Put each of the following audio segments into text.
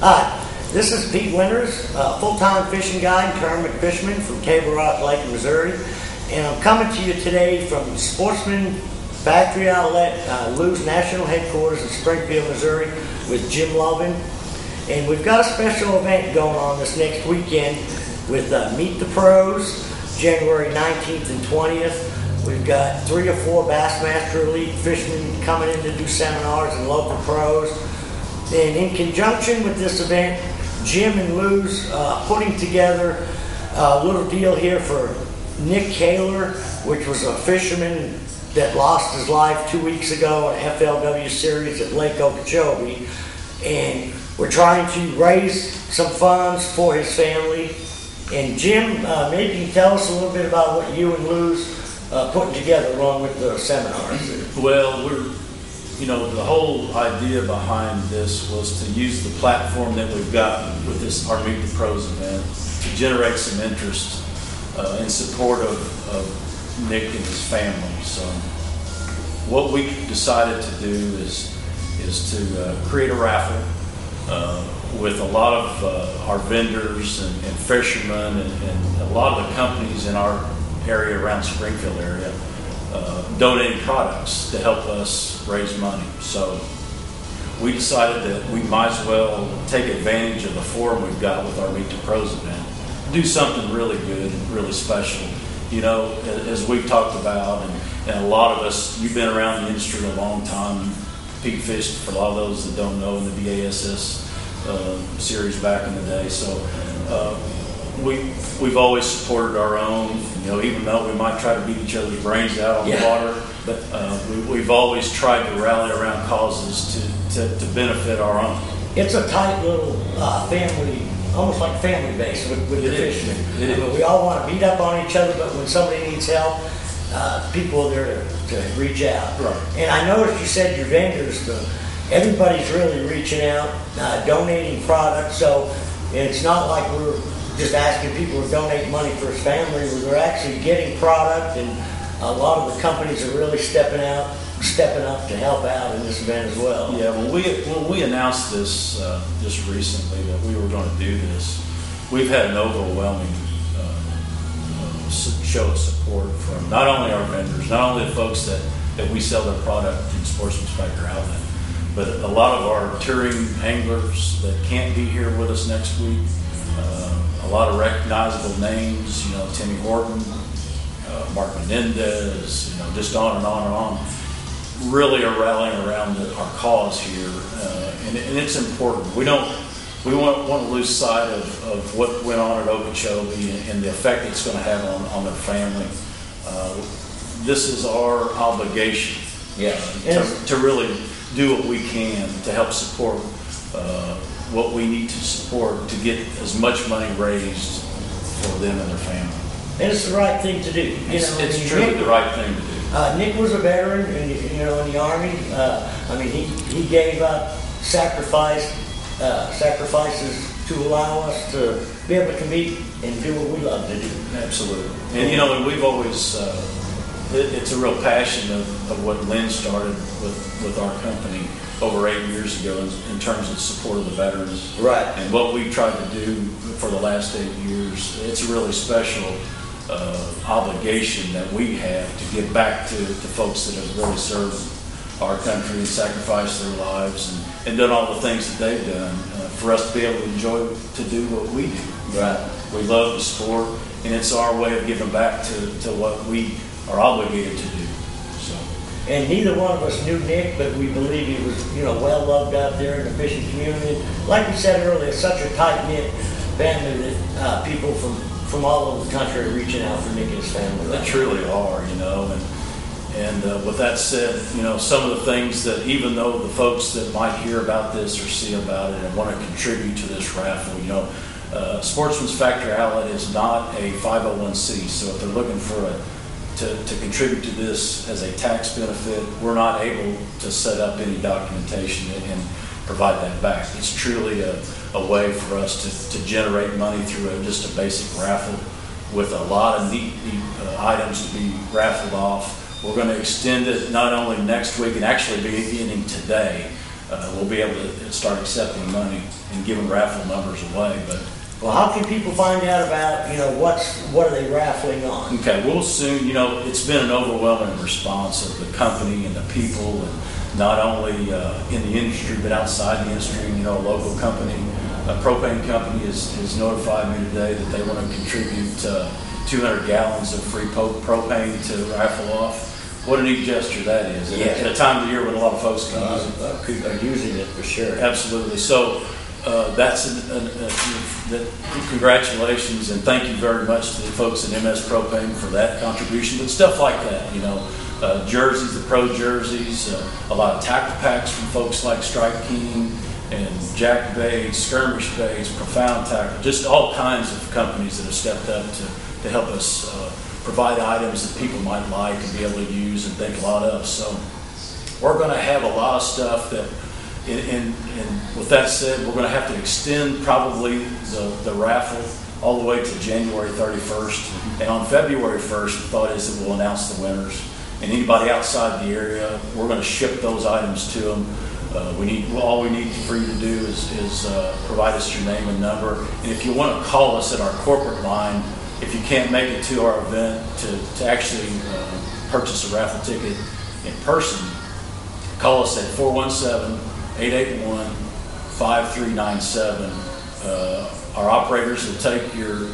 Hi, this is Pete Winters, full-time fishing guide and tournament fisherman from Table Rock Lake, Missouri. And I'm coming to you today from Sportsman Factory Outlet, Lou's National Headquarters in Springfield, Missouri, with Jim Lovin. And we've got a special event going on this next weekend with Meet the Pros, January 19th and 20th. We've got 3 or 4 Bassmaster Elite fishermen coming in to do seminars and local pros. And in conjunction with this event, Jim and Lou's putting together a little deal here for Nik Kayler, which was a fisherman that lost his life 2 weeks ago in FLW series at Lake Okeechobee. And we're trying to raise some funds for his family. And Jim, maybe you can tell us a little bit about what you and Lou's putting together along with the seminars. Well, the whole idea behind this was to use the platform that we've got with this our Meet the Pros event to generate some interest in support of Nick and his family. So what we decided to do is to create a raffle with a lot of our vendors and fishermen and a lot of the companies in our area around Springfield area donating products to help us raise money. So we decided that we might as well take advantage of the forum we've got with our Meet the Pros event, do something really good and really special. You know, as we've talked about, and a lot of us, you've been around the industry a long time. Pete fished, for a lot of those that don't know, in the BASS series back in the day. So we've always supported our own, even though we might try to beat each other's brains out on the water, but we've always tried to rally around causes to benefit our own. It's a tight little family, almost like family base with the fishermen. We all want to beat up on each other, but when somebody needs help, people are there to reach out. Right. And I noticed you said your vendors, everybody's really reaching out, donating products, so it's not like we're just asking people to donate money for his family. We're actually getting product, and a lot of the companies are really stepping up to help out in this event as well. Yeah, when we announced this just recently that we were going to do this, we've had an overwhelming show of support from not only our vendors, not only the folks that we sell their product in Sportsman Factory Outlet, but a lot of our touring anglers that can't be here with us next week. A lot of recognizable names, Timmy Horton, Mark Menendez, just on and on and on, really are rallying around our cause here, and it's important. We won't want to lose sight of what went on at Okeechobee and the effect it's going to have on their family. This is our obligation, to really do what we can to help support what we need to support to get as much money raised for them and their family. And it's the right thing to do. It's truly the right thing to do. Nick was a veteran, in the Army. He gave up sacrifices to allow us to be able to compete and do what we love to do. Absolutely. And we've always it's a real passion of what Lynn started with our company over 8 years ago in terms of support of the veterans. Right. And what we've tried to do for the last 8 years, it's a really special obligation that we have to give back to folks that have really served our country and sacrificed their lives and done all the things that they've done for us to be able to enjoy to do what we do. Right. We love the sport, and it's our way of giving back to what we are obligated to do. And neither one of us knew Nick, but we believe he was, well loved out there in the fishing community. Like we said earlier, it's such a tight-knit family that people from all over the country are reaching out for Nick and his family. They truly are, And with that said, some of the things that, even though the folks that might hear about this or see about it and want to contribute to this raffle, Sportsman's Factory Outlet is not a 501c, so if they're looking for to contribute to this as a tax benefit, we're not able to set up any documentation and provide that back. It's truly a way for us to generate money through just a basic raffle with a lot of neat items to be raffled off. We're going to extend it not only next week and actually beginning today we'll be able to start accepting money and giving raffle numbers away. But well, how can people find out about, what are they raffling on? okay, we'll soon, it's been an overwhelming response of the company and the people, and not only in the industry, but outside the industry. A local company, a propane company has notified me today that they want to contribute 200 gallons of free propane to raffle off. What a neat gesture that is. At a time of the year when a lot of folks can use it. People are using it for sure. Absolutely. So that's congratulations, and thank you very much to the folks at MS Propane for that contribution. But stuff like that, jerseys, the pro jerseys, a lot of tackle packs from folks like Strike King and Jack Bates, Skirmish Bates, Profound Tackle, just all kinds of companies that have stepped up to help us provide items that people might like and be able to use and think a lot of. So we're going to have a lot of stuff that, and with that said, we're going to have to extend probably the raffle all the way to January 31st. And on February 1st, the thought is that we'll announce the winners. And anybody outside the area, we're going to ship those items to them. All we need for you to do is provide us your name and number. And if you want to call us at our corporate line, if you can't make it to our event to actually purchase a raffle ticket in person, call us at 417-881-5397. Our operators will take your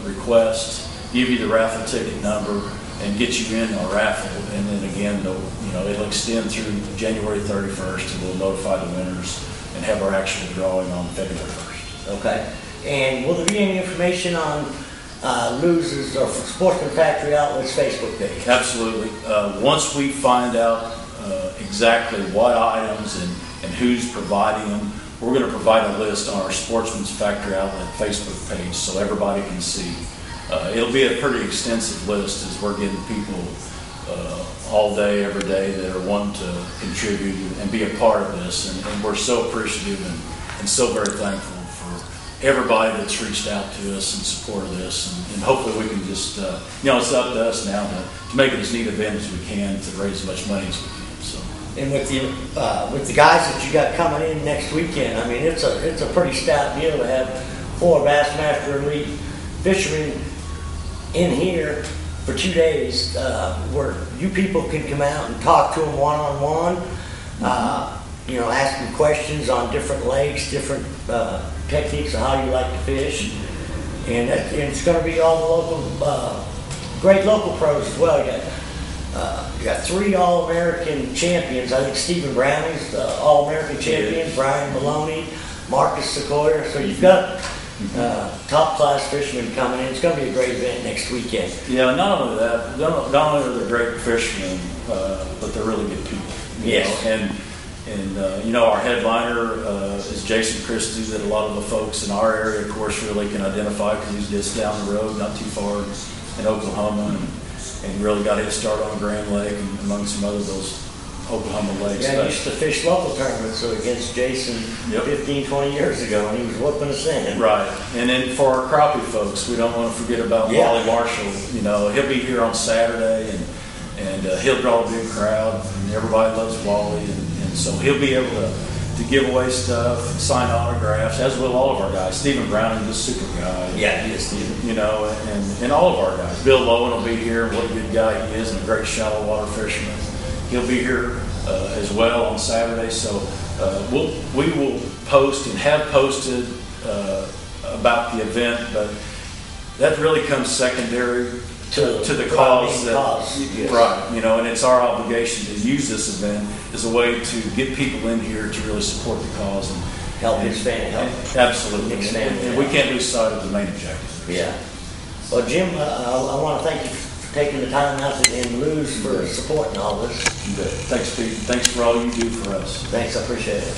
request, give you the raffle ticket number, and get you in our raffle. And then again, it'll extend through January 31st, and we'll notify the winners and have our actual drawing on February 1st. Okay. And will there be any information on Luz's or Sportsman Factory Outlet's Facebook page? Absolutely. Once we find out exactly what items and who's providing them, we're going to provide a list on our Sportsman's Factory Outlet Facebook page so everybody can see. It'll be a pretty extensive list as we're getting people all day, every day that are wanting to contribute and be a part of this. And we're so appreciative and so very thankful for everybody that's reached out to us in support of this. And hopefully we can just, it's up to us now to make it as neat an event as we can to raise as much money as we can. So. And with the guys that you got coming in next weekend, I mean, it's a pretty stout deal to have 4 Bassmaster Elite fishermen in here for 2 days, where you people can come out and talk to them one-on-one, ask them questions on different lakes, different techniques of how you like to fish, and it's going to be all the local, great local pros as well. You got 3 All-American champions. I think Stephen Browning's the All-American champion, Brian Maloney, Marcus Sequoia. So you've got top-class fishermen coming in. It's going to be a great event next weekend. Yeah, not only that, not only are they great fishermen, but they're really good people. Yes. And our headliner is Jason Christie, that a lot of the folks in our area, of course, really can identify because he's just down the road, not too far in Oklahoma, and really got his start on Grand Lake and among some other those Oklahoma lakes. Yeah, I used to fish local tournaments against Jason 15, 20 years ago, and he was whooping us in. Right. And then for our crappie folks, we don't want to forget about Wally Marshall. He'll be here on Saturday, and he'll draw a big crowd, and everybody loves Wally, and so he'll be able to give away stuff and sign autographs, as will all of our guys. Stephen Browning is a super guy. Yeah, he is, Stephen. And all of our guys. Bill Lowen will be here. What a good guy he is, and a great shallow water fisherman. He'll be here as well on Saturday. So we will post and have posted about the event, but that really comes secondary to the cause. Yes. Right, and it's our obligation to use this event as a way to get people in here to really support the cause and help his family. Absolutely. And we can't lose sight of the main objective. Yeah. Well, Jim, I want to thank you for taking the time out and Luz for supporting all this. You bet. Thanks, Pete. Thanks for all you do for us. Thanks, I appreciate it.